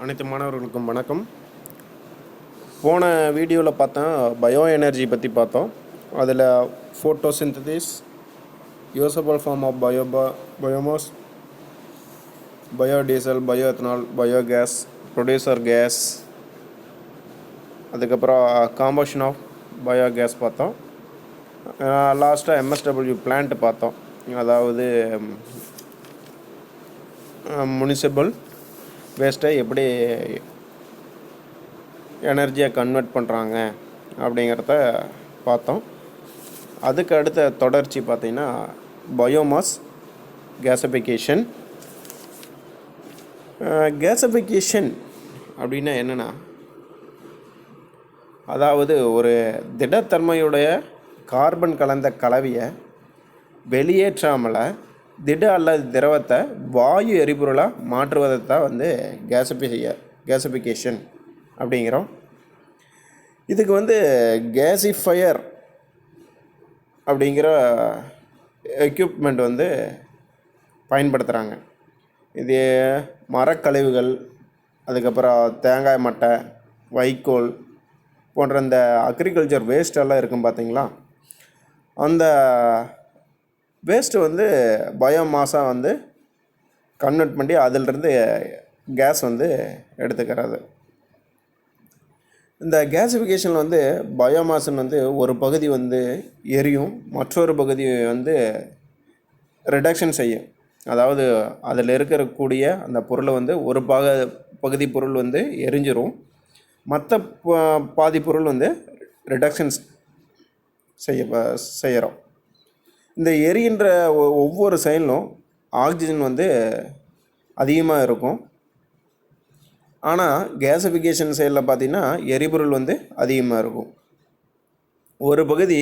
அனைத்து மாணவர்களுக்கும் வணக்கம். போன வீடியோவில் பார்த்தோம் பயோ எனர்ஜி பற்றி பார்த்தோம். அதில் photosynthesis, usable form of biomass, biodiesel, bioethanol, biogas, producer gas, அதுக்கப்புறம் காம்பஷன் ஆஃப் பயோகேஸ் பார்த்தோம். லாஸ்ட்டாக எம்எஸ்டபிள்யூ பிளான்ட் பார்த்தோம். அதாவது முனிசிபல் வேஸ்ட்டை எப்படி எனர்ஜியை கன்வெர்ட் பண்ணுறாங்க அப்படிங்கிறத பார்த்தோம். அதுக்கு அடுத்த தொடர்ச்சி பார்த்திங்கன்னா பயோமாஸ் கேஸிஃபிகேஷன். கேஸிஃபிகேஷன் அப்படின்னா என்னென்னா, அதாவது ஒரு திடத்தன்மையுடைய கார்பன் கலந்த கலவையை வெளியேற்றாமல் திட அல்லது திரவத்தை வாயு எரிபொருளாக மாற்றுவதை தான் கேஸிஃபிகேஷன் அப்படிங்கிறோம். இதுக்கு கேஸிஃபையர் அப்படிங்கிற எக்யூப்மெண்ட் பயன்படுத்துகிறாங்க. இது மரக்கழிவுகள், அதுக்கப்புறம் தேங்காய் மட்டை, வைக்கோல் போன்ற இந்த அக்ரிகல்ச்சர் வேஸ்டெல்லாம் இருக்கும் பார்த்திங்களா, அந்த வேஸ்ட்டு பயோமாஸாக கன்வெர்ட் பண்ணி அதிலிருந்து கேஸ் எடுத்துக்கிறது. இந்த கேஸிஃபிகேஷனில் பயோமாஸ்ன்னு ஒரு பகுதி எரியும், மற்றொரு பகுதி ரிடக்ஷன் செய்யும். அதாவது அதில் இருக்கக்கூடிய அந்த பொருளை ஒரு பகுதி பொருள் எரிஞ்சிரும், மற்ற பாதி பொருள் ரிடக்ஷன்ஸ் செய்கிறோம். இந்த எரிகின்ற ஒவ்வொரு செயலும் ஆக்சிஜன் அதிகமாக இருக்கும். ஆனால் கேஸிஃபிகேஷன் செயலில் பார்த்திங்கன்னா எரிபொருள் அதிகமாக இருக்கும். ஒரு பகுதி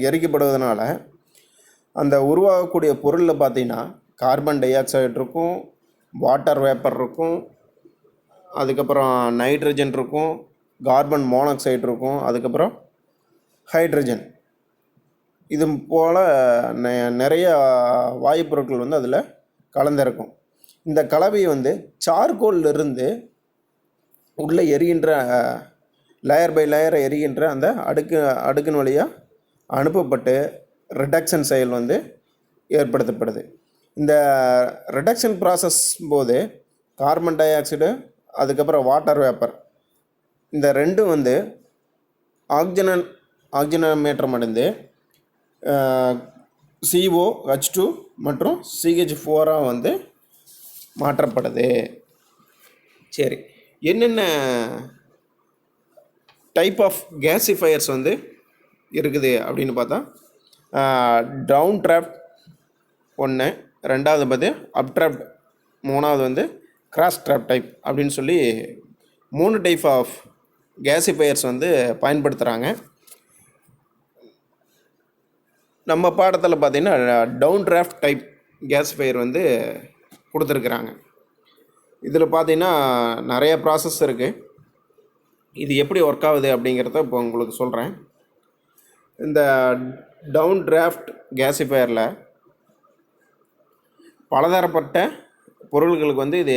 எரிக்கப்படுவதனால அந்த உருவாகக்கூடிய பொருளில் பார்த்திங்கன்னா கார்பன் டை ஆக்சைடு இருக்கும், வாட்டர் வேப்பர் இருக்கும், அதுக்கப்புறம் நைட்ரஜன் இருக்கும், கார்பன் மோனாக்சைடு இருக்கும், அதுக்கப்புறம் ஹைட்ரஜன், இது போல் நிறைய வாயு பொருட்கள் அதில் கலந்திருக்கும். இந்த கலவையை சார்கோல்லிருந்து உள்ளே எரிகின்ற லேயர் பை லேயரை எரிகின்ற அந்த அடுக்கின் வழியாக அனுப்பப்பட்டு ரிடக்ஷன் செயல் ஏற்படுத்தப்படுது. இந்த ரிடக்ஷன் ப்ராசஸ் போது கார்பன் டை ஆக்சைடு, அதுக்கப்புறம் வாட்டர் வேப்பர், இந்த ரெண்டும் ஆக்சிஜனேற்றம் அடைந்து CO, H2 மற்றும் CH4 மாற்றப்படுது. சரி, என்னென்ன டைப் ஆஃப் கேஸிஃபையர்ஸ் இருக்குது அப்படின்னு பார்த்தா, டவுன் ட்ராப்ட் ஒன்று, ரெண்டாவது அப் ட்ராப்ட், மூணாவது கிராஸ் ட்ராப் டைப் அப்படின்னு சொல்லி 3 டைப் ஆஃப் கேஸிஃபையர்ஸ் பயன்படுத்துகிறாங்க. நம்ம பாடத்தில் பார்த்திங்கன்னா டவுன் டிராஃப்ட் டைப் கேஸிஃபையர் கொடுத்துருக்குறாங்க. இதில் பார்த்திங்கன்னா நிறைய ப்ராசஸ் இருக்குது. இது எப்படி ஒர்க் ஆகுது அப்படிங்கிறத இப்போ உங்களுக்கு சொல்கிறேன். இந்த டவுன் டிராஃப்ட் கேஸிஃபையரில் பலதரப்பட்ட பொருள்களுக்கு இது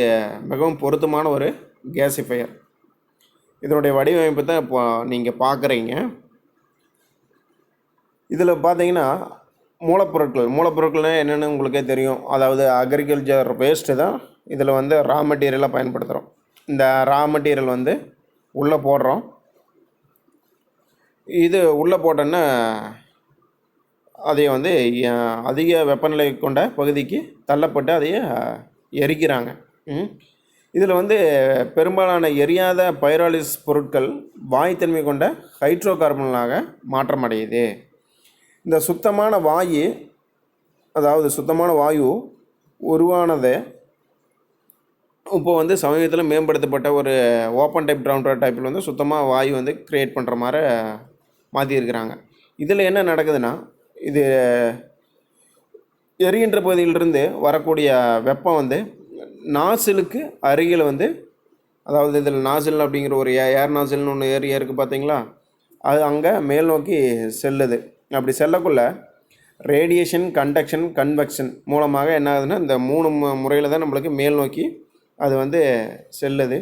மிகவும் பொருத்தமான ஒரு கேஸிஃபையர். இதனுடைய வடிவமைப்பு தான் இப்போ நீங்கள் பார்க்குறீங்க. இதில் பார்த்தீங்கன்னா மூலப்பொருட்கள்னால் என்னென்னு உங்களுக்கே தெரியும். அதாவது அக்ரிகல்ச்சர் வேஸ்ட்டு தான் இதில் ரா மெட்டீரியலாக பயன்படுத்துகிறோம். இந்த ரா மெட்டீரியல் உள்ளே போடுறோம். இது உள்ளே போட்டோன்னா அதை அதிக வெப்பநிலை கொண்ட பகுதிக்கு தள்ளப்பட்டு அதையே எரிக்கிறாங்க. இதில் பெரும்பாலான எரியாத பைராலிஸ் பொருட்கள் வாயுத்தன்மை கொண்ட ஹைட்ரோ கார்பனாக மாற்றமடையுது. இந்த சுத்தமான வாயு உருவானதை இப்போ சமீபத்தில் மேம்படுத்தப்பட்ட ஒரு ஓப்பன் டைப் டவுன் டைப்பில் சுத்தமாக வாயு க்ரியேட் பண்ணுற மாதிரி மாற்றியிருக்கிறாங்க. இதில் என்ன நடக்குதுன்னா, இது எரிகின்ற பகுதியிலிருந்து வரக்கூடிய வெப்பம் நாசிலுக்கு அருகில் அதாவது இதில் நாசில் அப்படிங்கிற ஒரு ஏர் நாசில்னு ஒன்று ஏரியா இருக்குது பார்த்தீங்களா, அது அங்கே மேல் நோக்கி செல்லுது. அப்படி செல்லக்குள்ள ரேடியேஷன், கண்டக்ஷன், கன்வெக்ஷன் மூலமாக என்ன ஆகுதுன்னா இந்த 3 முறையில் தான் நம்மளுக்கு மேல் நோக்கி அது வந்து செல்லுது.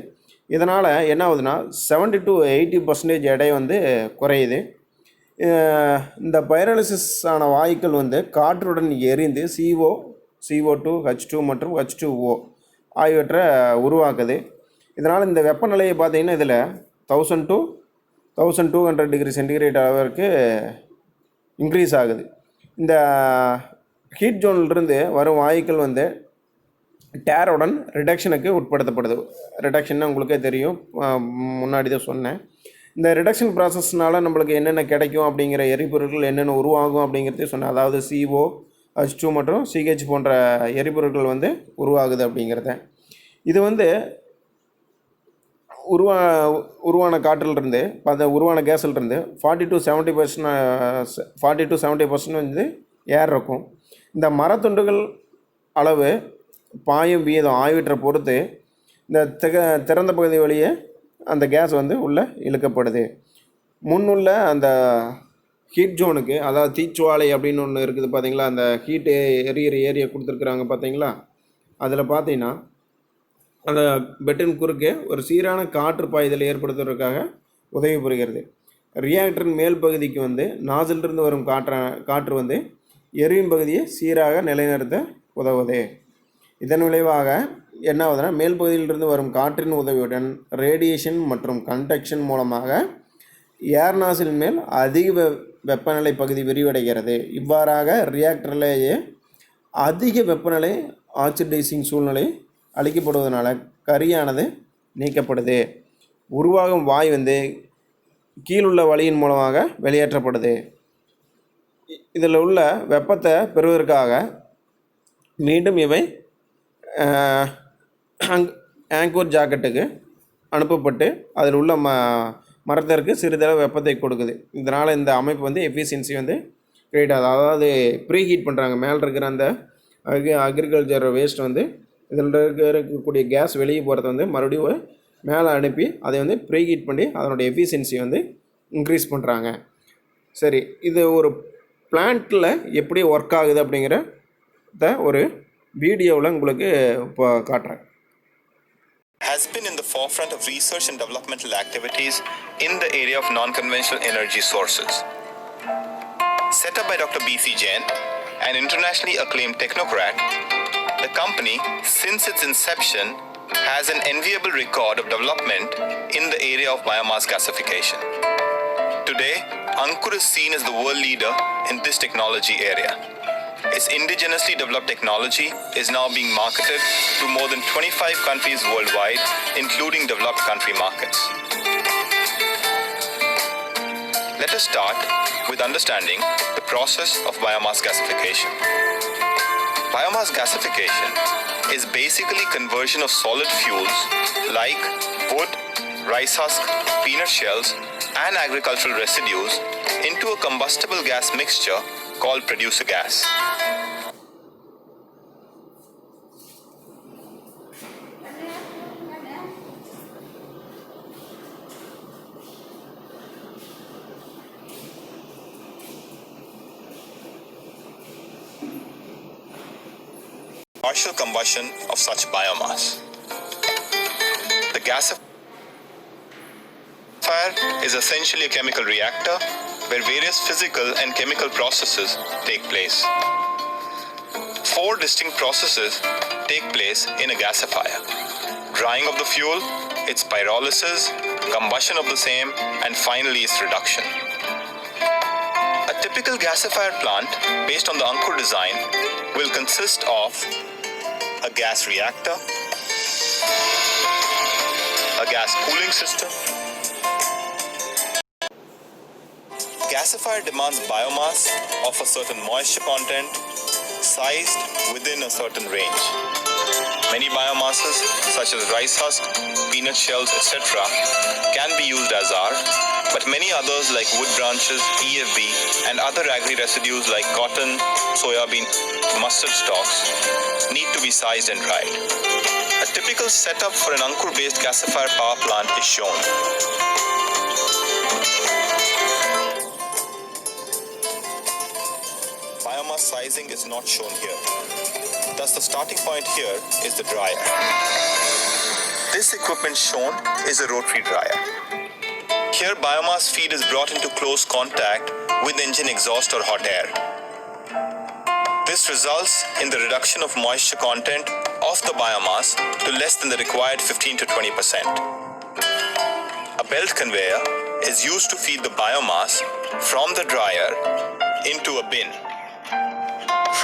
இதனால் என்ன ஆகுதுன்னா 70 to 80% எடை வந்து குறையுது. இந்த பைரோலிசிஸ் ஆன வாயுக்கள் வந்து காற்றுடன் எரிந்து CO2, H2 மற்றும் H2O ஆகியவற்றை உருவாக்குது. இதனால் இந்த வெப்பநிலையை பார்த்திங்கன்னா இதில் 1000 to 1200 டிகிரி சென்டிகிரேட் அளவிற்கு இன்க்ரீஸ் ஆகுது. இந்த ஹீட் ஜோன்லேருந்து வரும் வாயுக்கள் வந்து டேருடன் ரிடக்ஷனுக்கு உட்படுத்தப்படுது. ரிடக்ஷன்னா உங்களுக்கே தெரியும், முன்னாடி தான் சொன்னேன். இந்த ரிடக்ஷன் ப்ராசஸ்னால் நம்மளுக்கு என்னென்ன கிடைக்கும் அப்படிங்கிற எரிபொருட்கள் என்னென்ன உருவாகும் அப்படிங்கிறதையும் சொன்னேன். அதாவது CO, H2 மற்றும் CH போன்ற எரிபொருட்கள் வந்து உருவாகுது அப்படிங்கிறத. இது வந்து உருவான காற்றிலிருந்து உருவான கேஸிலிருந்து 40 to 70% வந்து ஏர் இருக்கும். இந்த மரத்துண்டுகள் அளவு பாயும் வீதம் ஆகியவற்றை பொறுத்து இந்த திறந்த பகுதி வழியே அந்த கேஸ் வந்து உள்ளே இழுக்கப்படுது. முன்னுள்ள அந்த ஹீட் ஜோனுக்கு, அதாவது தீச்சுவாலை அப்படின்னு ஒன்று இருக்குது பார்த்தீங்களா, அந்த ஹீட்டு எரியிற ஏரியா கொடுத்துருக்குறாங்க பார்த்தீங்களா, அதில் பார்த்தீங்கன்னா அந்த பெட்டின் குறுக்கே ஒரு சீரான காற்று பாய்தலை ஏற்படுத்துவதற்காக உதவி புரிகிறது. ரியாக்டரின் மேல் பகுதிக்கு வந்து நாசிலிருந்து வரும் காற்று வந்து எரியும் பகுதியை சீராக நிலைநிறுத்த உதவுது. இதன் விளைவாக என்ன ஆகுதுன்னா, மேல் பகுதியிலிருந்து வரும் காற்றின் உதவியுடன் ரேடியேஷன் மற்றும் கண்டக்ஷன் மூலமாக ஏர் நாசிலின் மேல் அதிக வெப்பநிலை பகுதி விரிவடைகிறது. இவ்வாறாக ரியாக்டர்லேயே அதிக வெப்பநிலை ஆக்சிடைசிங் சூழ்நிலை அளிக்கப்படுவதனால கரியானது நீக்கப்படுது. உருவாகும் வாயு வந்து கீழுள்ள வழியின் மூலமாக வெளியேற்றப்படுது. இதில் உள்ள வெப்பத்தை பெறுவதற்காக மீண்டும் இவை ஆங்கூர் ஜாக்கெட்டுக்கு அனுப்பப்பட்டு அதில் உள்ள மரத்திற்கு சிறிதளவு வெப்பத்தை கொடுக்குது. இதனால் இந்த அமைப்பு வந்து எஃபிஷியன்சி வந்து கிரியேட் ஆகுது. அதாவது ப்ரீ ஹீட் பண்ணுறாங்க. மேலே இருக்கிற அந்த அக்ரிகல்ச்சர் வேஸ்ட் வந்து இதில் இருக்கக்கூடிய கேஸ் வெளியே போகிறத வந்து மறுபடியும் மேலே அனுப்பி அதை வந்து ப்ரீ ஹீட் பண்ணி அதனுடைய எஃபிஷியன்சி வந்து இன்க்ரீஸ் பண்ணுறாங்க. சரி, இது ஒரு பிளான்ட்டில் எப்படி ஒர்க் ஆகுது அப்படிங்கிறத ஒரு வீடியோவில் உங்களுக்கு இப்போ காட்டுறேன். Has been in the forefront of research and developmental activities in the area of non-conventional energy sources. Set up by Dr. B.C. Jain, an internationally acclaimed technocrat, the company, since its inception, has an enviable record of development in the area of biomass gasification. Today, Ankur is seen as the world leader in this technology area. Its indigenously developed technology is now being marketed to more than 25 countries worldwide, including developed country markets. Let us start with understanding the process of biomass gasification. Biomass gasification is basically conversion of solid fuels like wood, rice husk, peanut shells, and agricultural residues into a combustible gas mixture called producer gas. Partial combustion of such biomass. The gasifier is essentially a chemical reactor where various physical and chemical processes take place. 4 distinct processes take place in a gasifier: drying of the fuel, its pyrolysis, combustion of the same, and finally its reduction. A typical gasifier plant based on the Ankur design will consist of a gas reactor, a gas cooling system. Gasifier demands biomass of a certain moisture content, sized within a certain range. Many biomasses, such as rice husk, peanut shells, etc., can be used as are, but many others like wood branches, EFB, and other agri residues like cotton, soybean, mustard stalks need to be sized and dried. A typical setup for an Ankur-based gasifier power plant is shown. Biomass sizing is not shown here. Thus, the starting point here is the dryer. This equipment shown is a rotary dryer. Here, biomass feed is brought into close contact with engine exhaust or hot air. This results in the reduction of moisture content of the biomass to less than the required 15 to 20%. A belt conveyor is used to feed the biomass from the dryer into a bin.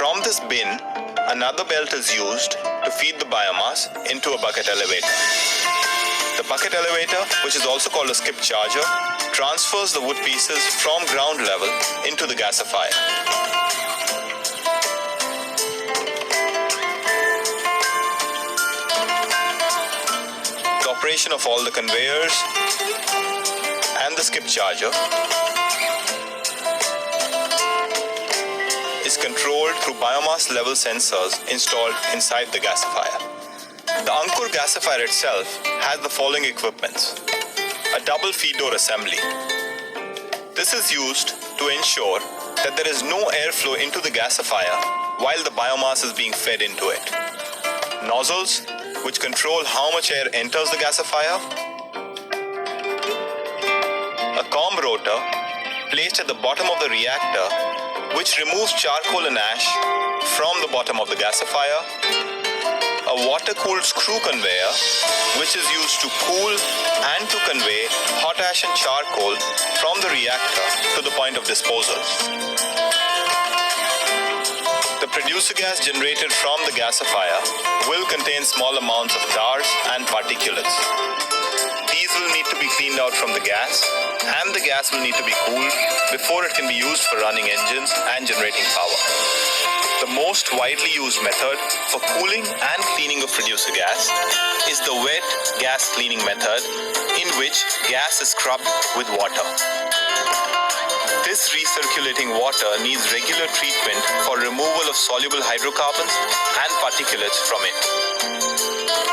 From this bin, another belt is used to feed the biomass into a bucket elevator. The bucket elevator, which is also called a skip charger, transfers the wood pieces from ground level into the gasifier. The operation of all the conveyors and the skip charger is controlled through biomass level sensors installed inside the gasifier. The Ankur gasifier itself has the following equipments: a double feed door assembly. This is used to ensure that there is no airflow into the gasifier while the biomass is being fed into it. Nozzles, which control how much air enters the gasifier. A comb rotor placed at the bottom of the reactor, which removes charcoal and ash from the bottom of the gasifier. A water-cooled screw conveyor, which is used to cool and to convey hot ash and charcoal from the reactor to the point of disposal. The producer gas generated from the gasifier will contain small amounts of tars and particulates. These will need to be cleaned out from the gas, and the gas will need to be cooled before it can be used for running engines and generating power. The most widely used method for cooling and cleaning of producer gas is the wet gas cleaning method, in which gas is scrubbed with water. This recirculating water needs regular treatment for removal of soluble hydrocarbons and particulates from it.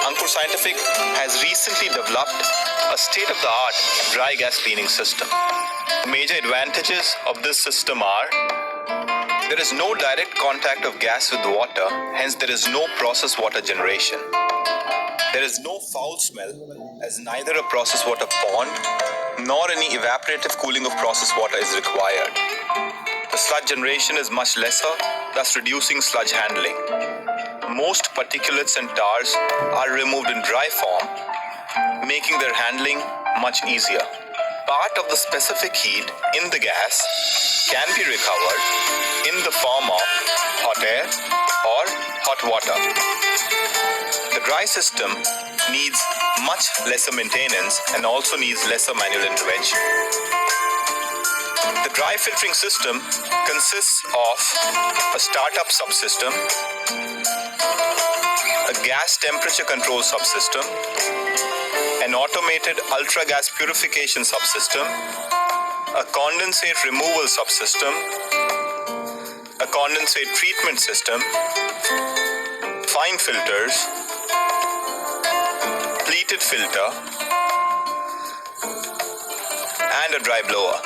Ankur Scientific has recently developed a state-of-the-art dry gas cleaning system. The major advantages of this system are: there is no direct contact of gas with water, hence there is no process water generation. There is no foul smell, as neither a process water pond nor any evaporative cooling of process water is required. The sludge generation is much lesser, thus reducing sludge handling. Most particulates and tars are removed in dry form, making their handling much easier. Part of the specific heat in the gas can be recovered in the form of hot air or hot water. The dry system needs much lesser maintenance and also needs lesser manual intervention. The dry filtering system consists of a startup subsystem, a gas temperature control subsystem, an automated ultra gas purification subsystem, a condensate removal subsystem, a condensate treatment system, fine filters, pleated filter, and a dry blower.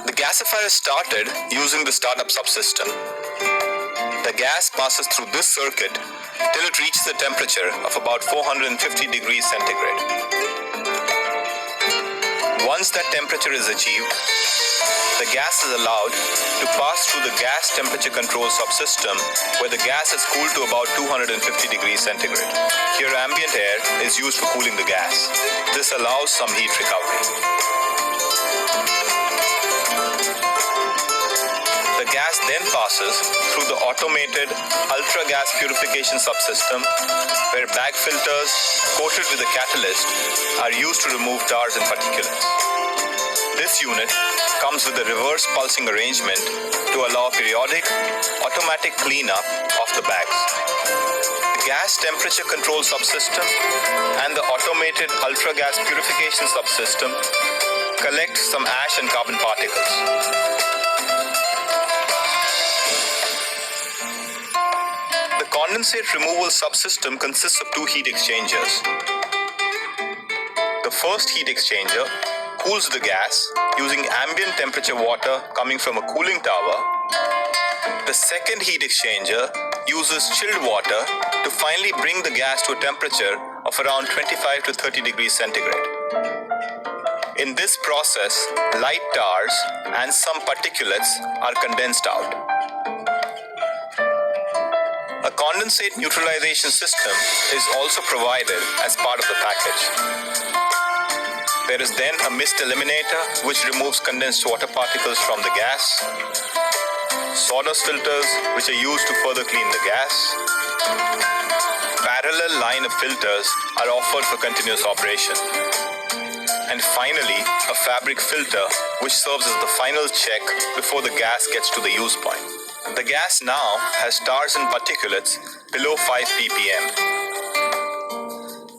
The gasifier started using the startup subsystem. The gas passes through this circuit till it reaches a temperature of about 450 degrees centigrade. Once that temperature is achieved, the gas is allowed to pass through the gas temperature control subsystem, where the gas is cooled to about 250 degrees centigrade. Here, ambient air is used for cooling the gas. This allows some heat recovery. The gas then passes through the automated ultra gas purification subsystem, where bag filters coated with a catalyst are used to remove tars and particulates. This unit comes with a reverse pulsing arrangement to allow periodic automatic cleanup of the bags. The gas temperature control subsystem and the automated ultra gas purification subsystem collect some ash and carbon particles. The condensate removal subsystem consists of two heat exchangers. The first heat exchanger cools the gas using ambient temperature water coming from a cooling tower. The second heat exchanger uses chilled water to finally bring the gas to a temperature of around 25 to 30 degrees centigrade. In this process, light tars and some particulates are condensed out. A condensate neutralization system is also provided as part of the package. There is then a mist eliminator which removes condensed water particles from the gas, sawdust filters which are used to further clean the gas. Parallel line of filters are offered for continuous operation. And finally, a fabric filter which serves as the final check before the gas gets to the use point. The gas now has tars and particulates below 5 ppm.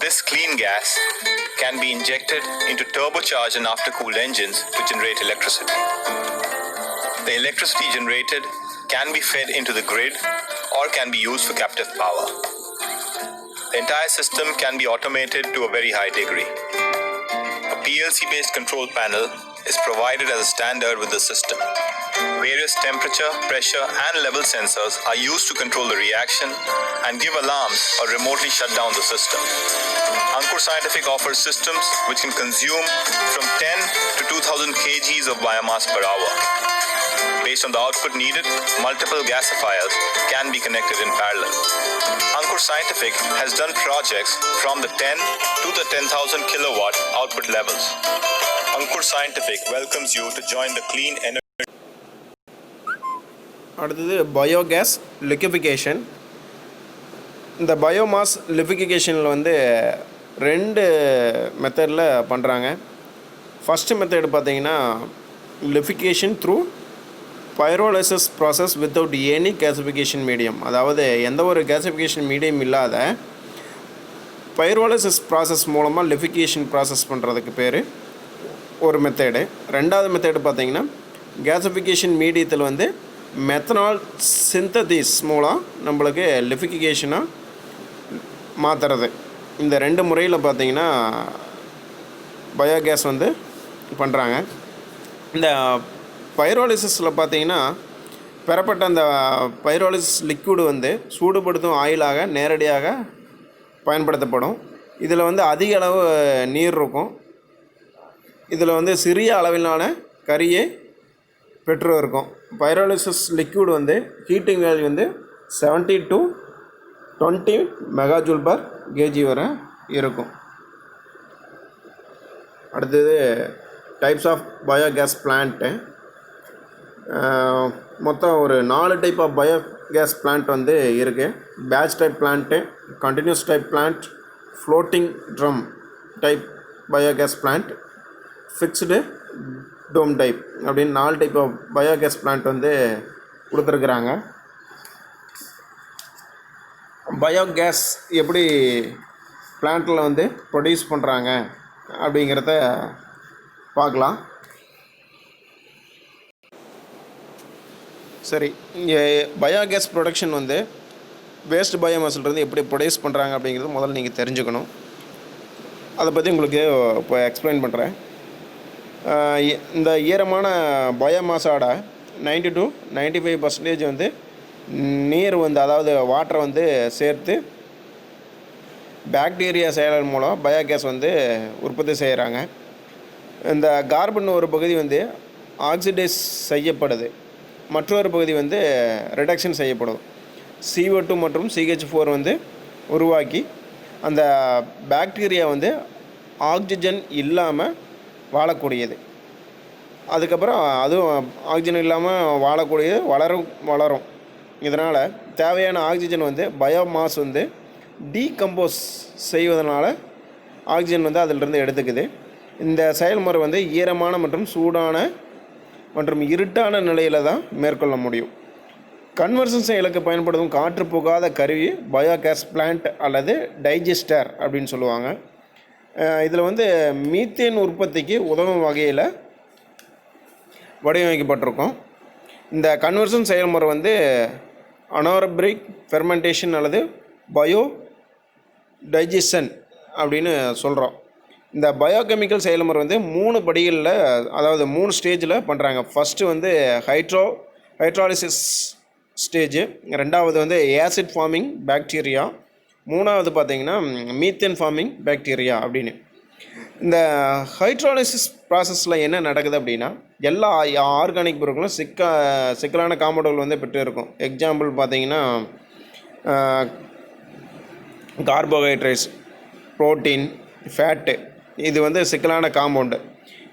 This clean gas can be injected into turbocharged and aftercooled engines to generate electricity. The electricity generated can be fed into the grid or can be used for captive power. The entire system can be automated to a very high degree. A PLC-based control panel is provided as a standard with the system. Various temperature, pressure, and level sensors are used to control the reaction and give alarms or remotely shut down the system. Ankur Scientific offers systems which can consume from 10 to 2000 kgs of biomass per hour. Based on the output needed, multiple gasifiers can be connected in parallel. Ankur Scientific has done projects from the 10 to the 10,000 kilowatt output levels. Ankur Scientific welcomes you to join the clean energy. அடுத்தது biogas liquefaction. இந்த biomass லிக்விஃபிகேஷனில் வந்து 2 மெத்தடில் பண்ணுறாங்க. First method பார்த்திங்கன்னா liquefaction through pyrolysis process without any gasification medium. அதாவது எந்த ஒரு கேசிஃபிகேஷன் மீடியம் இல்லாத பைரோலிசிஸ் ப்ராசஸ் மூலமாக லிக்விஃபிகேஷன் ப்ராசஸ் பண்ணுறதுக்கு பேர் ஒரு மெத்தேடு. ரெண்டாவது மெத்தேடு பார்த்திங்கன்னா கேசிஃபிகேஷன் மீடியத்தில் வந்து மெத்தனால் சிந்தசிஸ் மூலம் நம்மளுக்கு லிக்விஃபிகேஷனாக மாற்றுறது. இந்த 2 முறையில் பார்த்திங்கன்னா பயோகேஸ் வந்து பண்ணுறாங்க. இந்த பைரோலிசிஸில் பார்த்திங்கன்னா பெறப்பட்ட அந்த பைரோலிசிஸ் லிக்விடு வந்து சூடுபடுத்தும் ஆயிலாக நேரடியாக பயன்படுத்தப்படும். இதில் வந்து அதிக அளவு நீர் இருக்கும். இதில் வந்து சிறிய அளவிலான கரியை பெற்று இருக்கும். பைரோலிசிஸ் லிக்விட் வந்து ஹீட்டிங் வேல்யூ வந்து 70 to 20 மெகாஜூல் பர் கேஜி வரை இருக்கும். அடுத்தது டைப்ஸ் ஆஃப் பயோகேஸ் பிளான்ட்டு. மொத்தம் ஒரு 4 டைப் ஆஃப் பயோகேஸ் பிளான்ட் வந்து இருக்குது. Batch type plant, continuous type plant, floating drum type biogas plant, fixed dome type அப்படின்னு 4 டைப் ஆஃப் பயோகேஸ் பிளான்ட் வந்து கொடுத்துருக்குறாங்க. பயோகேஸ் எப்படி பிளான்ட்டில் வந்து ப்ரொடியூஸ் பண்ணுறாங்க அப்படிங்கிறத பார்க்கலாம். சரி, இங்கே பயோகேஸ் ப்ரொடக்ஷன் வந்து வேஸ்ட் பயோமாஸ்லேருந்து எப்படி ப்ரொடியூஸ் பண்ணுறாங்க அப்படிங்கிறது முதல்ல நீங்கள் தெரிஞ்சுக்கணும். அதை பற்றி உங்களுக்கு இப்போ எக்ஸ்பிளைன் பண்ணுறேன். இந்த ஈரமான பயோமாஸோட 90 to 95% வந்து நீர் வந்து, அதாவது வாட்டரை வந்து சேர்த்து பாக்டீரியா செயல் மூலம் பயோகேஸ் வந்து உற்பத்தி செய்கிறாங்க. இந்த கார்பன் ஒரு பகுதி வந்து ஆக்சிடைஸ் செய்யப்படுது, மற்றொரு பகுதி வந்து ரிடக்ஷன் செய்யப்படும். CO2 மற்றும் CH4 வந்து உருவாக்கி அந்த பாக்டீரியா வந்து ஆக்சிஜன் இல்லாமல் வாழக்கூடியது. அதுக்கப்புறம் அதுவும் ஆக்சிஜன் இல்லாமல் வாழக்கூடியது வளரும். இதனால் தேவையான ஆக்சிஜன் வந்து பயோமாஸ் வந்து டீகம்போஸ் செய்வதனால ஆக்சிஜன் வந்து அதிலிருந்து எடுத்துக்குது. இந்த செயல்முறை வந்து ஈரமான மற்றும் சூடான மற்றும் இருட்டான நிலையில் தான் மேற்கொள்ள முடியும். கன்வர்ஷன் செயலுக்கு பயன்படுத்தும் காற்று புகாத கருவி பயோகேஸ் பிளான்ட் அல்லது டைஜஸ்டர் அப்படின்னு சொல்லுவாங்க. இதில் வந்து மீத்தேன் உற்பத்திக்கு உதவும் வகையில் வடிவமைக்கப்பட்டிருக்கும். இந்த கன்வர்ஷன் செயல்முறை வந்து அனாரபிக் ஃபெர்மெண்டேஷன் அல்லது பயோ டைஜஷன் அப்படின்னு சொல்கிறோம். இந்த பயோகெமிக்கல் செயல்முறை வந்து 3 படிகளில், அதாவது 3 ஸ்டேஜில் பண்ணுறாங்க. ஃபஸ்ட்டு வந்து ஹைட்ராலிசிஸ் ஸ்டேஜ், ரெண்டாவது வந்து ஆசிட் ஃபார்மிங் பாக்டீரியா, மூணாவது பார்த்திங்கன்னா மீத்தேன் ஃபார்மிங் பாக்டீரியா அப்படின்னு. இந்த ஹைட்ராலிசிஸ் ப்ராசஸில் என்ன நடக்குது அப்படின்னா எல்லா ஆர்கானிக் பொருட்களும் சிக்கலான காம்பவுண்டுகள் வந்து பெற்று இருக்கும். எக்ஸாம்பிள் பார்த்திங்கன்னா கார்போஹைட்ரேட்ஸ், புரோட்டீன், ஃபேட்டு, இது வந்து சிக்கலான காம்பவுண்டு.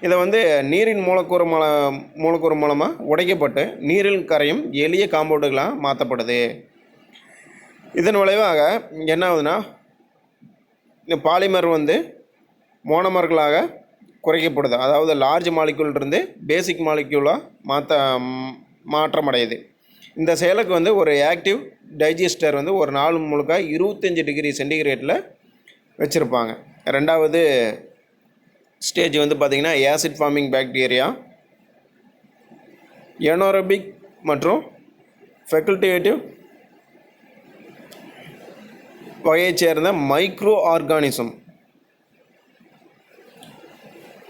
இதை வந்து நீரின் மூலக்கூறு மூலமாக உடைக்கப்பட்டு நீரில் கரையும் எளிய காம்பவுண்டுகளாக மாற்றப்படுது. இதன் விளைவாக என்ன ஆகுதுன்னா இந்த பாலிமர் வந்து மோனோமர்களாக குறைக்கப்படுது. அதாவது லார்ஜ் மாலிக்யூல்லேருந்து பேசிக் மாலிக்யூலாக மாற்றமடையுது. இந்த செயலுக்கு வந்து ஒரு ஆக்டிவ் டைஜஸ்டர் வந்து ஒரு நாள் முழுக்க 25 டிகிரி சென்டிகிரேட்டில் வச்சுருப்பாங்க. ரெண்டாவது ஸ்டேஜ் வந்து பார்த்திங்கன்னா ஆசிட் ஃபார்மிங் பாக்டீரியா, ஏனோரோபிக் மற்றும் ஃபெக்கல்டேட்டிவ் வகையைச் சேர்ந்த மைக்ரோ ஆர்கானிசம்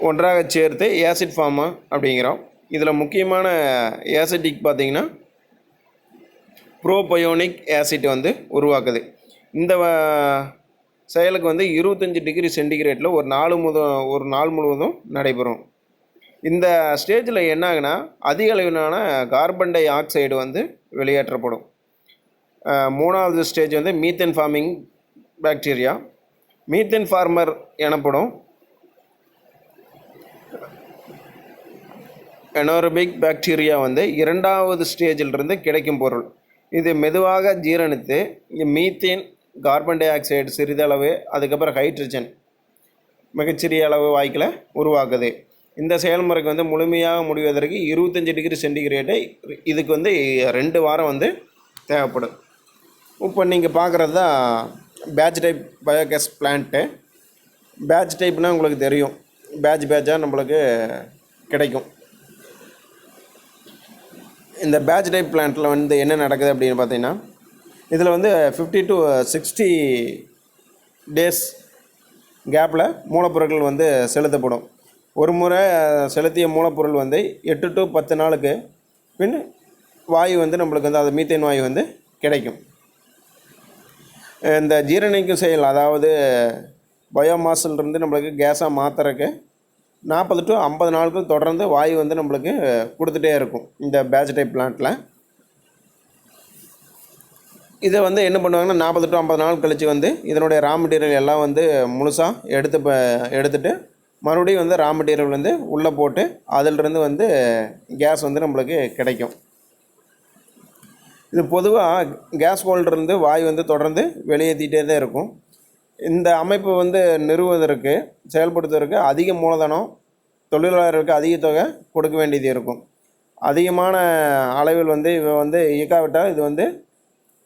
ஒன்றாக சேர்த்து ஆசிட் ஃபார்ம் அப்படிங்கிறோம். இதில் முக்கியமான ஆசிட்டிக் பார்த்திங்கன்னா ப்ரோபயோனிக் ஆசிட் வந்து உருவாக்குது. இந்த செயலுக்கு வந்து 25 டிகிரி சென்டிகிரேட்டில் ஒரு நாள் முழுவதும் நடைபெறும். இந்த ஸ்டேஜில் என்ன ஆகுனா அதிக அளவிலான கார்பன் டை ஆக்சைடு வந்து வெளியேற்றப்படும். மூணாவது ஸ்டேஜ் வந்து methane forming bacteria. Methane former எனப்படும் எனோரோபிக் பாக்டீரியா வந்து இரண்டாவது ஸ்டேஜிலிருந்து கிடைக்கும் பொருள். இது மெதுவாக ஜீரணித்து மீத்தேன், கார்பன் டை ஆக்சைடு சிறிதளவு, அதுக்கப்புறம் ஹைட்ரஜன் மிகச்சிறிய அளவு வாய்க்கில் உருவாக்குது. இந்த செயல்முறைக்கு வந்து முழுமையாக முடிவதற்கு 25 டிகிரி சென்டிகிரேட்டை இதுக்கு வந்து 2 வாரம் வந்து தேவைப்படும். இப்போ நீங்கள் பார்க்குறது தான் batch type biogas plant. Batch டைப்னால் உங்களுக்கு தெரியும், பேட்சாக நம்மளுக்கு கிடைக்கும். இந்த பேட்ச் டைப் பிளான்ட்டில் வந்து என்ன நடக்குது அப்படின்னு பார்த்தீங்கன்னா இதில் வந்து 50 to 60 டேஸ் கேப்பில் மூலப்பொருட்கள் வந்து செலுத்தப்படும். ஒரு முறை செலுத்திய மூலப்பொருள் வந்து 8 to 10 நாளுக்கு பின் வாயு வந்து நம்மளுக்கு வந்து அது மீத்தேன் வாயு வந்து கிடைக்கும். இந்த ஜீரணிக்கும் செயல், அதாவது பயோமாஸ்லேருந்து நம்மளுக்கு கேஸாக மாற்றுறதுக்கு 40 to 50 நாளுக்கு தொடர்ந்து வாயு வந்து நம்மளுக்கு கொடுத்துட்டே இருக்கும் இந்த பேட்ச் டைப் பிளான்ட்டில். இதை வந்து என்ன பண்ணுவாங்கன்னா 40 to 50 நாள் கழித்து வந்து இதனுடைய ரா மெட்டீரியல் எல்லாம் வந்து முழுசாக எடுத்துட்டு மறுபடியும் வந்து ரா மெட்டீரியல் வந்து உள்ளே போட்டு அதிலிருந்து வந்து கேஸ் வந்து நம்மளுக்கு கிடைக்கும். இது பொதுவாக கேஸ் ஹோல்டர்லேருந்து வாயு வந்து தொடர்ந்து வெளியேற்றிட்டே தான் இருக்கும். இந்த அமைப்பு வந்து நிறுவுவதற்கு, செயல்படுத்துவதற்கு அதிக மூலதனம், தொழிலாளர்களுக்கு அதிக தொகை கொடுக்க வேண்டியது இருக்கும். அதிகமான அளவில் வந்து இவ வந்து இயக்காவிட்டால் இது வந்து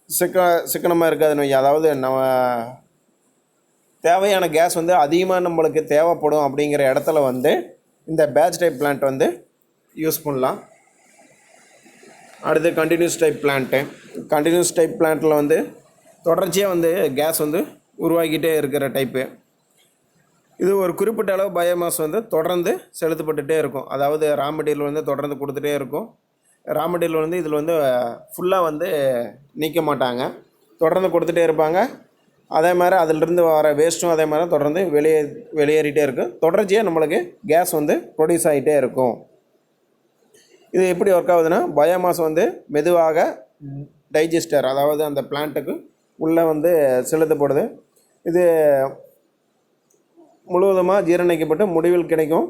சிக்கனமாக இருக்காதுன்னு வைங்க. அதாவது நம்ம தேவையான கேஸ் வந்து அதிகமாக நம்மளுக்கு தேவைப்படும் அப்படிங்கிற இடத்துல வந்து இந்த பேட்ச் டைப் பிளான்ட் வந்து யூஸ் பண்ணலாம். அடுத்து continuous type plant. Continuous type பிளான்ட்டில் வந்து தொடர்ச்சியாக வந்து கேஸ் வந்து உருவாக்கிட்டே இருக்கிற டைப்பு. இது ஒரு குறிப்பிட்ட அளவு பயோமாஸ் வந்து தொடர்ந்து செலுத்தப்பட்டுகிட்டே இருக்கும். அதாவது ரா மெட்டீரியல் வந்து தொடர்ந்து கொடுத்துட்டே இருக்கும். ரா மெட்டீரியல் வந்து இதில் வந்து ஃபுல்லாக வந்து நீக்க மாட்டாங்க, தொடர்ந்து கொடுத்துட்டே இருப்பாங்க. அதே மாதிரி அதிலிருந்து வர வேஸ்ட்டும் அதே மாதிரி தொடர்ந்து வெளியேறிட்டே இருக்கும். தொடர்ச்சியாக நம்மளுக்கு கேஸ் வந்து ப்ரொடியூஸ் ஆகிட்டே இருக்கும். இது எப்படி ஒர்க் ஆகுதுன்னா பயோமாஸ் வந்து மெதுவாக டைஜஸ்டர், அதாவது அந்த பிளான்ட்டுக்கு உள்ளே வந்து செலுத்தப்படுது. இது முழுவதுமாக ஜீரணிக்கப்பட்டு முடிவில் கிடைக்கும்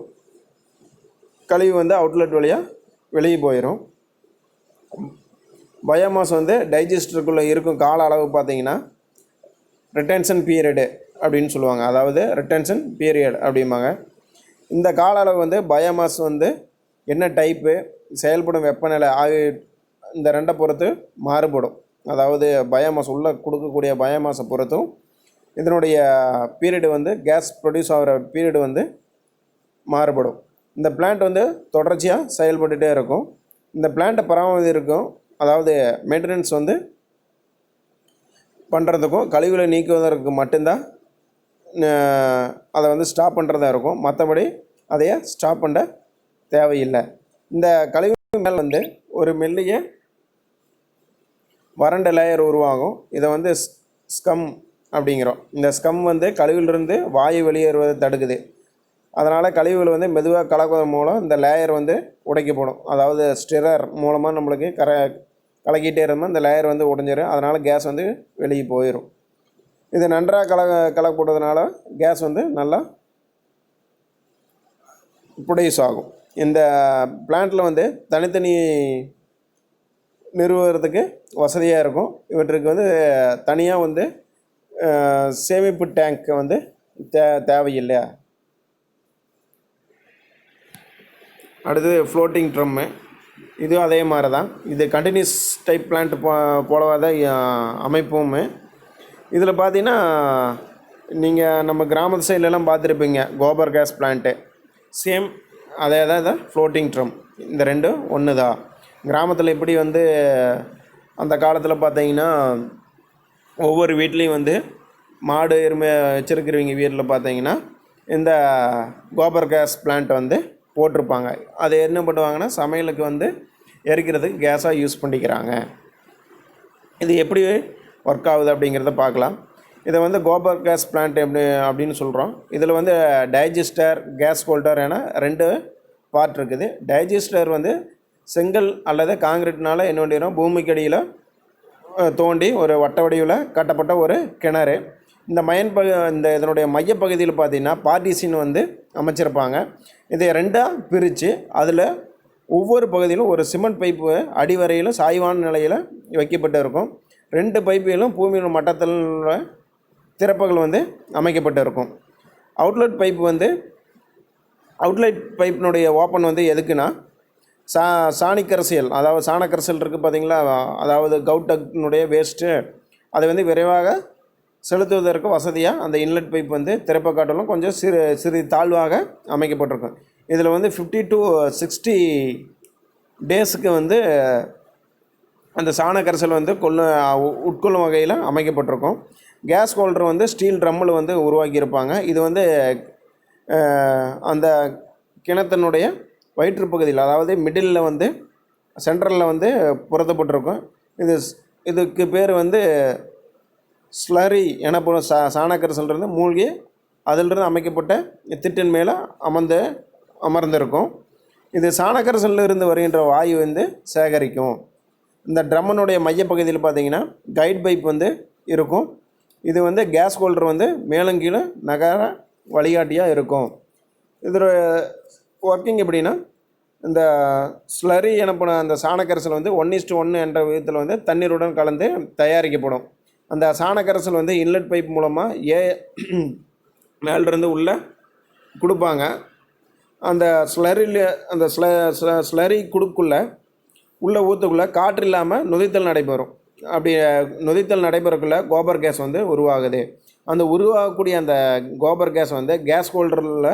கழிவு வந்து அவுட்லெட் வழியாக வெளியே போயிடும். பயோமாஸ் வந்து டைஜஸ்டருக்குள்ளே இருக்கும் கால அளவு பார்த்திங்கன்னா ரிட்டென்ஷன் பீரியடு அப்படின்னு சொல்லுவாங்க. அதாவது ரிட்டென்ஷன் பீரியட் அப்படிம்பாங்க. இந்த கால அளவு வந்து பயோமாஸ் வந்து என்ன டைப்பு, செயல்படும் வெப்பநிலை ஆகிய இந்த ரெண்டை பொறுத்து மாறுபடும். அதாவது பயோமாஸ் உள்ளே கொடுக்கக்கூடிய பயோமாஸை பொறுத்தும் இதனுடைய பீரியடு வந்து கேஸ் ப்ரொடியூஸ் ஆகிற பீரியடு வந்து மாறுபடும். இந்த பிளான்ட் வந்து தொடர்ச்சியாக செயல்பட்டுகிட்டே இருக்கும். இந்த பிளான்ட்டை பராமரிக்கும், அதாவது மெயின்டெனன்ஸ் வந்து பண்ணுறதுக்கும் கழிவுகளை நீக்குவதற்கு மட்டும்தான் அதை வந்து ஸ்டாப் பண்ணுறதா இருக்கும். மற்றபடி அதையே ஸ்டாப் பண்ண தேவையில்லை. இந்த கழிவு மேல் வந்து ஒரு மெல்லிய வறண்ட லேயர் உருவாகும். இதை வந்து ஸ்கம் அப்படிங்கிறோம். இந்த ஸ்கம் வந்து கழிவுலேருந்து வாயு வெளியேறுவதை தடுக்குது. அதனால் கழிவுகள் வந்து மெதுவாக கலக்குவதன் மூலம் இந்த லேயர் வந்து உடைக்கப்படும். அதாவது ஸ்டிரர் மூலமாக நம்மளுக்கு கலக்கிட்டே இருந்தால் இந்த லேயர் வந்து உடைஞ்சிடும். அதனால் கேஸ் வந்து வெளியே போயிடும். இது நன்றாக கலக்கப்படுறதுனால கேஸ் வந்து நல்லா ப்ரொடியூஸ் ஆகும். இந்த பிளான்ட்டில் வந்து தனித்தனி நிறுவுறதுக்கு வசதியாக இருக்கும். இவற்றுக்கு வந்து தனியாக வந்து சேமிப்பு டேங்க் வந்து தேவையில்லை. அடுத்தது ஃப்ளோட்டிங் ட்ரம்மு. இதுவும் அதே மாதிரி தான். இது கண்டினியூஸ் டைப் பிளான்ட் போலவாத அமைப்பும். இதில் பார்த்தீங்கன்னா நீங்கள் நம்ம கிராமத்து சைட்லலாம் பார்த்துருப்பீங்க கோபர் கேஸ் பிளான்ட்டு. சேம் அதே தான் இதான் ஃப்ளோட்டிங் ட்ரம். இந்த ரெண்டும் ஒன்று தான். கிராமத்தில் இப்படி வந்து அந்த காலத்தில் பார்த்தீங்கன்னா ஒவ்வொரு வீட்லேயும் வந்து மாடு எருமை வச்சுருக்கிறவங்க வீட்டில் பார்த்தீங்கன்னா இந்த கோபர் கேஸ் பிளான்ட் வந்து போட்டிருப்பாங்க. அது என்ன பண்ணுவாங்கன்னா சமையலுக்கு வந்து எரிக்கிறதுக்கு கேஸாக யூஸ் பண்ணிக்கிறாங்க. இது எப்படி ஒர்க் ஆகுது அப்படிங்கிறத பார்க்கலாம். இதை வந்து கோபர் கேஸ் பிளான்ட் அப்படின்னு சொல்கிறோம். இதில் வந்து டைஜஸ்டர், கேஸ் ஹோல்டர் என 2 பார்ட் இருக்குது. டைஜஸ்டர் வந்து செங்கல் அல்லது காங்கிரீட்னால் என்ன பண்ணிடும், பூமிக்கடியில் தோண்டி ஒரு வட்ட வடிவில் கட்டப்பட்ட ஒரு கிணறு. இந்த இதனுடைய மையப்பகுதியில் பார்த்திங்கன்னா பார்ட்டிஷன் வந்து அமைச்சிருப்பாங்க. இதை 2ஆக பிரித்து அதில் ஒவ்வொரு பகுதியிலும் ஒரு சிமெண்ட் பைப்பு அடிவரையிலும் சாய்வான நிலையில் வைக்கப்பட்டு இருக்கும். 2 பைப்புகளும் பூமியின் மட்டத்தில் திறப்புகள் வந்து அமைக்கப்பட்டு இருக்கும். அவுட்லெட் பைப்பினுடைய ஓப்பன் வந்து எதுக்குன்னா சாணிக்கரசியல், அதாவது சாணக்கரசல் இருக்குது பார்த்திங்களா, அதாவது கவுட்டனுடைய வேஸ்ட்டு அதை வந்து விரைவாக செலுத்துவதற்கு வசதியாக அந்த இன்லெட் பைப் வந்து திறப்பை காட்டிலும் கொஞ்சம் சிறு தாழ்வாக அமைக்கப்பட்டிருக்கும். இதில் வந்து 50 to 60 டேஸுக்கு வந்து அந்த சாணக்கரசல் வந்து உட்கொள்ளும் வகையில் அமைக்கப்பட்டிருக்கும். கேஸ் ஹோல்டர் வந்து ஸ்டீல் ட்ரம்மில் வந்து உருவாக்கியிருப்பாங்க. இது வந்து அந்த கிணத்தினுடைய வயிற்றுப்பகுதியில், அதாவது மிடில் வந்து சென்ட்ரலில் வந்து பொருத்தப்பட்டிருக்கும். இதுக்கு பேர் வந்து ஸ்லரி எனப்படும். சாணக்கரசல்லிருந்து மூழ்கி அதிலிருந்து அமைக்கப்பட்ட திட்டின் மேலே அமர்ந்திருக்கும். இது சாணக்கரசலில் இருந்து வருகின்ற வாயு வந்து சேகரிக்கும். இந்த ட்ரம்மனுடைய மையப்பகுதியில் பார்த்திங்கன்னா கைட் பைப் வந்து இருக்கும். இது வந்து கேஸ் ஹோல்டர் வந்து மேலும் கீழே நகர வழிகாட்டியாக இருக்கும். இதோட ஒர்க்கிங் எப்படின்னா, இந்த ஸ்லரி எனப்படும் அந்த சாணக்கரசல் வந்து 1:1 என்ற விதத்தில் வந்து தண்ணீருடன் கலந்து தயாரிக்கப்படும். அந்த சாணக்கரசல் வந்து இன்லெட் பைப் மூலமாக மேலிருந்து உள்ளே கொடுப்பாங்க. அந்த ஸ்லரி குடுக்குள்ளே உள்ளே ஊற்றுக்குள்ளே காற்று இல்லாமல் நொதித்தல் நடைபெறும். அப்படி நொதித்தல் நடைபெறக்குள்ளே கோபர் கேஸ் வந்து உருவாகுது. அந்த உருவாகக்கூடிய அந்த கோபர் கேஸ் வந்து கேஸ் ஹோல்டரில்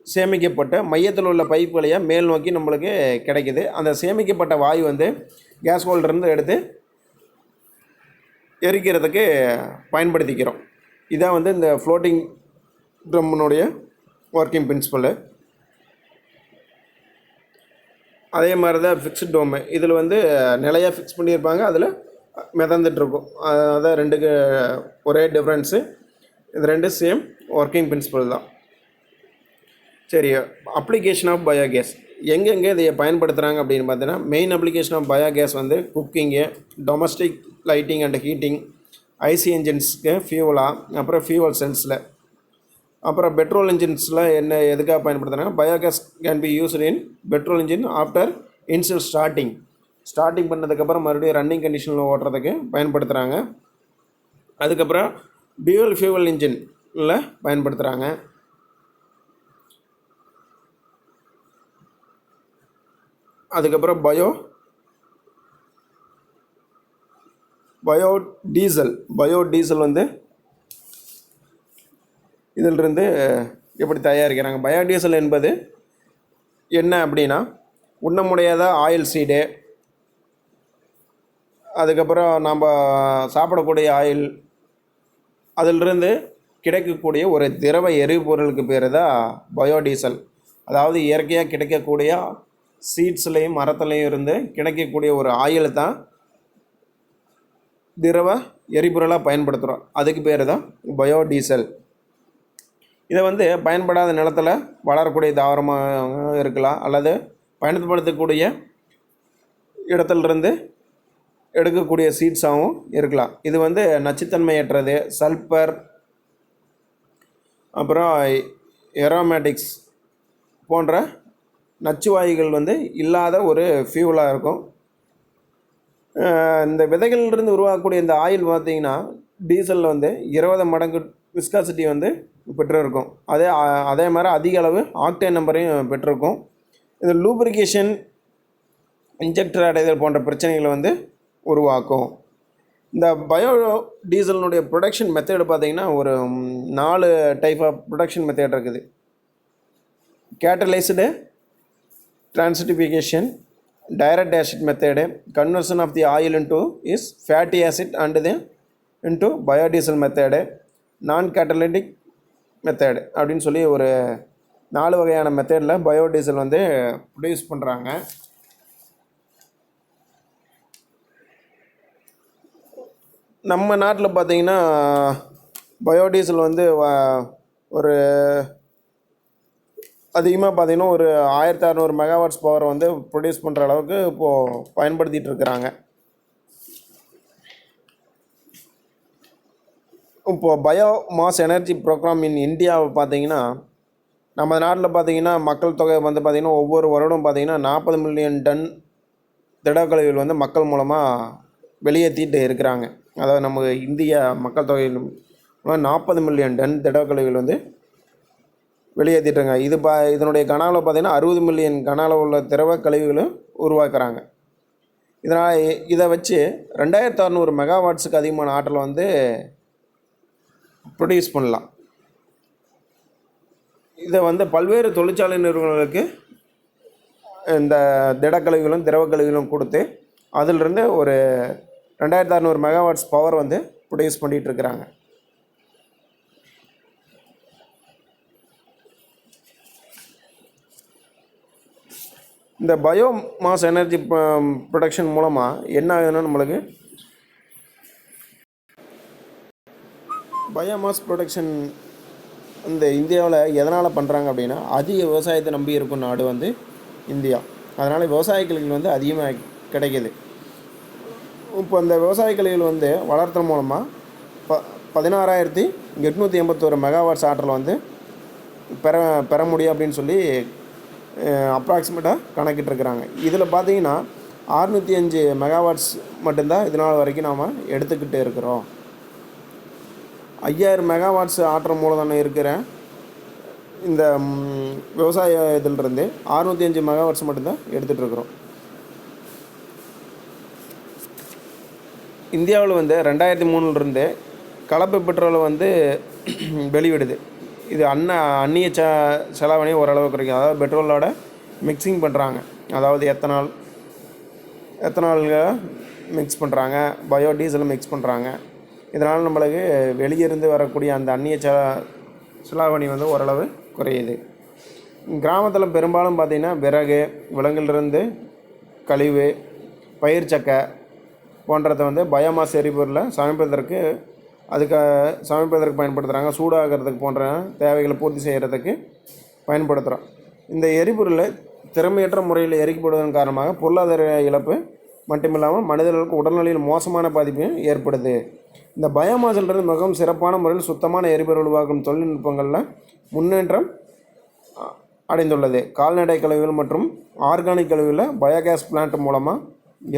சேமிக்கப்பட்ட மையத்தில் உள்ள பைப் வழியாக மேல் நோக்கி நம்மளுக்கு கிடைக்கிது. அந்த சேமிக்கப்பட்ட வாயு வந்து கேஸ் ஹோல்டர்லேருந்து எடுத்து எரிக்கிறதுக்கு பயன்படுத்திக்கிறோம். இதான் வந்து இந்த ஃப்ளோட்டிங் ட்ரம்முடைய ஒர்க்கிங் பிரின்சிபலு. அதே மாதிரி தான் ஃபிக்ஸ்டு டோமு. இதில் வந்து நிலையாக ஃபிக்ஸ் பண்ணியிருப்பாங்க, அதில் மிதந்துட்டுருக்கும். அதான் 2க்கு ஒரே டிஃப்ரென்ஸு. இது 2 சேம் ஒர்க்கிங் பிரின்சிபல் தான். சரி, அப்ளிகேஷன் ஆஃப் பயோகேஸ் எங்கெங்கே இதை பயன்படுத்துகிறாங்க அப்படின்னு பார்த்தீங்கன்னா, மெயின் அப்ளிகேஷன் ஆஃப் பயோகேஸ் வந்து குக்கிங்கு, domestic lighting and heating, IC என்ஜின்ஸுக்கு ஃபியூவலாக, அப்புறம் ஃபியூவல் செல்ஸில், அப்புறம் பெட்ரோல் இன்ஜின்ஸில் எதுக்காக பயன்படுத்துகிறாங்க, biogas can be used in petrol engine after initial starting பண்ணதுக்கப்புறம் மறுபடியும் ரன்னிங் கண்டிஷனில் ஓட்டுறதுக்கு பயன்படுத்துகிறாங்க. அதுக்கப்புறம் டியூவல் ஃபியூவல் இன்ஜினில் பயன்படுத்துகிறாங்க. அதுக்கப்புறம் பயோடீசல் வந்து இதிலிருந்து எப்படி தயாரிக்கிறாங்க. பயோடீசல் என்பது என்ன அப்படின்னா, உண்ண முடியாத ஆயில் சீடு, அதுக்கப்புறம் நம்ம சாப்பிடக்கூடிய ஆயில், அதிலிருந்து கிடைக்கக்கூடிய ஒரு திரவ எரிபொருளுக்கு பேர் தான் பயோடீசல். அதாவது இயற்கையாக கிடைக்கக்கூடிய சீட்ஸ்லேயும் மரத்துலேயும் இருந்து கிடைக்கக்கூடிய ஒரு ஆயில் தான் திரவ எரிபொருளாக பயன்படுத்துகிறோம். அதுக்கு பேர் தான் பயோடீசல். இதை வந்து பயன்படாத நிலத்தில் வளரக்கூடிய தாவரமாக இருக்கலாம், அல்லது பயன்படுத்தக்கூடிய இடத்துலேருந்து எடுக்கக்கூடிய சீட்ஸாகவும் இருக்கலாம். இது வந்து நச்சுத்தன்மையற்றது. சல்பர், அப்புறம் எரோமேட்டிக்ஸ் போன்ற நச்சுவாயுகள் வந்து இல்லாத ஒரு ஃபியூலாக இருக்கும். இந்த விதைகளிலிருந்து உருவாக்கக்கூடிய இந்த ஆயில் பார்த்திங்கன்னா டீசலில் வந்து 20 மடங்கு விஸ்காசிட்டி வந்து பெற்றிருக்கும். அதே மாதிரி அதிக அளவு ஆக்டேன் நம்பரையும் பெற்றிருக்கும். இது லூப்ரிகேஷன், இன்ஜெக்டர் அடைதல் போன்ற பிரச்சனைகளை வந்து உருவாக்கும். இந்த பயோ டீசலினுடைய ப்ரொடக்ஷன் மெத்தேடு பார்த்திங்கன்னா ஒரு 4 டைப் ஆஃப் ப்ரொடக்ஷன் மெத்தேட் இருக்குது. Catalysed transesterification, direct acid method, conversion of the oil into is fatty acid and the into biodiesel method, non catalytic method அப்படின்னு சொல்லி ஒரு 4 வகையான மெத்தேடில் பயோடீசல் வந்து ப்ரொடியூஸ் பண்ணுறாங்க. நம்ம நாட்டில் பார்த்திங்கன்னா பயோடீசல் வந்து ஒரு அதிகமாக பார்த்திங்கன்னா ஒரு 1600 மெகாவாட்ஸ் பவர் வந்து ப்ரொடியூஸ் பண்ணுற அளவுக்கு இப்போது பயன்படுத்திகிட்டு இருக்கிறாங்க. இப்போது பயோ மாஸ் எனர்ஜி ப்ரோக்ராம் இன் இந்தியாவை பார்த்திங்கன்னா நம்ம நாட்டில் பார்த்திங்கன்னா மக்கள் தொகை வந்து பார்த்திங்கன்னா ஒவ்வொரு வருடம் பார்த்திங்கன்னா 40 மில்லியன் டன் திடக்கழிவுகள் வந்து மக்கள் மூலமாக வெளியேற்றிட்டு இருக்கிறாங்க. அதாவது நம்ம இந்திய மக்கள் தொகையில் 40 மில்லியன் டன் திடக்கழிவுகள் வந்து வெளியேற்றிட்டாங்க. இதனுடைய கன அளவு பார்த்திங்கன்னா 60 மில்லியன் கன அளவு உள்ள திரவ கழிவுகளும் உருவாக்குறாங்க. இதனால் இதை வச்சு 2600 மெகாவாட்ஸுக்கு அதிகமான ஆற்றலை வந்து ப்ரொடியூஸ் பண்ணலாம். இதை வந்து பல்வேறு தொழிற்சாலை நிறுவனங்களுக்கு இந்த திடக்கழிவுகளும் திரவ கழிவுகளும் கொடுத்து அதிலிருந்து ஒரு 2600 மெகாவாட்ஸ் பவர் வந்து ப்ரொடியூஸ் பண்ணிகிட்டு இருக்கிறாங்க. இந்த பயோ மாஸ் எனர்ஜி ப்ரொடக்ஷன் மூலமாக என்ன ஆகுதுன்னா நம்மளுக்கு பயோமாஸ் ப்ரொடக்ஷன் இந்த இந்தியாவில் எதனால் பண்ணுறாங்க அப்படின்னா அதிக விவசாயத்தை நம்பி இருக்கும் நாடு வந்து இந்தியா. அதனால் விவசாய கழிவுகள் வந்து அதிகமாக கிடைக்கிது. இப்போ இந்த விவசாய கழிவுகள் வந்து வளர்த்தல் மூலமாக 16,881 மெகாவாட்ஸ் ஆற்றல் வந்து பெற முடியும் அப்படின்னு சொல்லி அப்ராக்சிமேட்டாக கணக்கிட்டுருக்குறாங்க. இதில் பார்த்தீங்கன்னா 605 மெகாவாட்ஸ் மட்டும்தான் இதனால் வரைக்கும் நாம் எடுத்துக்கிட்டு இருக்கிறோம். 5000 மெகாவாட்ஸ் ஆற்றல் மூலதனம் இருக்கிற இந்த விவசாய இதிலிருந்து 605 மெகாவாட்ஸ் மட்டும்தான் எடுத்துகிட்ருக்குறோம். இந்தியாவில் வந்து 2003 கலப்பு பெட்ரோலை வந்து வெளிவிடுது. இது அந்நிய செலாவணியை ஓரளவு குறைக்கும். அதாவது பெட்ரோலோட மிக்சிங் பண்ணுறாங்க. அதாவது எத்தனால்களை மிக்ஸ் பண்ணுறாங்க, பயோடீசலை மிக்ஸ் பண்ணுறாங்க. இதனால் நம்மளுக்கு வெளியிருந்து வரக்கூடிய அந்த அந்நிய செலாவணி வந்து ஓரளவு குறையுது. கிராமத்தில் பெரும்பாலும் பார்த்திங்கன்னா விறகு, விலங்கிலிருந்து கழிவு, பயிர் சக்கை போன்றதை வந்து பயோமாஸ் எரிபொருளை சமைப்பதற்கு பயன்படுத்துகிறாங்க. சூடாகிறதுக்கு போன்ற தேவைகளை பூர்த்தி செய்கிறதுக்கு பயன்படுத்துகிறோம். இந்த எரிபொருளை திறமையற்ற முறையில் எரிக்கப்படுவதன் காரணமாக பொருளாதார இழப்பு மட்டுமில்லாமல் மனிதர்களுக்கு உடல்நிலையில் மோசமான பாதிப்பும் ஏற்படுது. இந்த பயோமாஸிலிருந்து மிகவும் சிறப்பான முறையில் சுத்தமான எரிபொருள் உருவாக்கும் தொழில்நுட்பங்களில் முன்னேற்றம் அடைந்துள்ளது. கால்நடை கழிவுகள் மற்றும் ஆர்கானிக் கழிவுகளில் பயோகேஸ் பிளான்ட் மூலமாக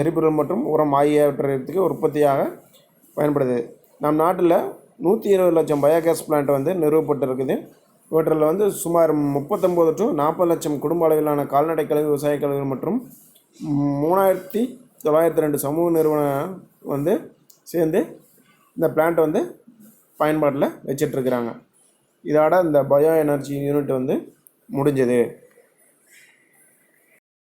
எரிபொருள் மற்றும் உரம் ஆகியவற்றிற்கு உற்பத்தியாக பயன்படுது. நம் நாட்டில் 120 லட்சம் பயோகேஸ் பிளான்ட் வந்து நிறுவப்பட்டிருக்குது. இவற்றில் வந்து சுமார் 39 to 40 லட்சம் குடும்ப அளவிலான கால்நடை கழிவு, விவசாய கழிவுகள் மற்றும் 3902 சமூக நிறுவனம் வந்து சேர்ந்து இந்த பிளான்ட் வந்து பயன்பாட்டில் வச்சிட்ருக்கிறாங்க. இதோட இந்த பயோ எனர்ஜி யூனிட் வந்து முடிஞ்சது.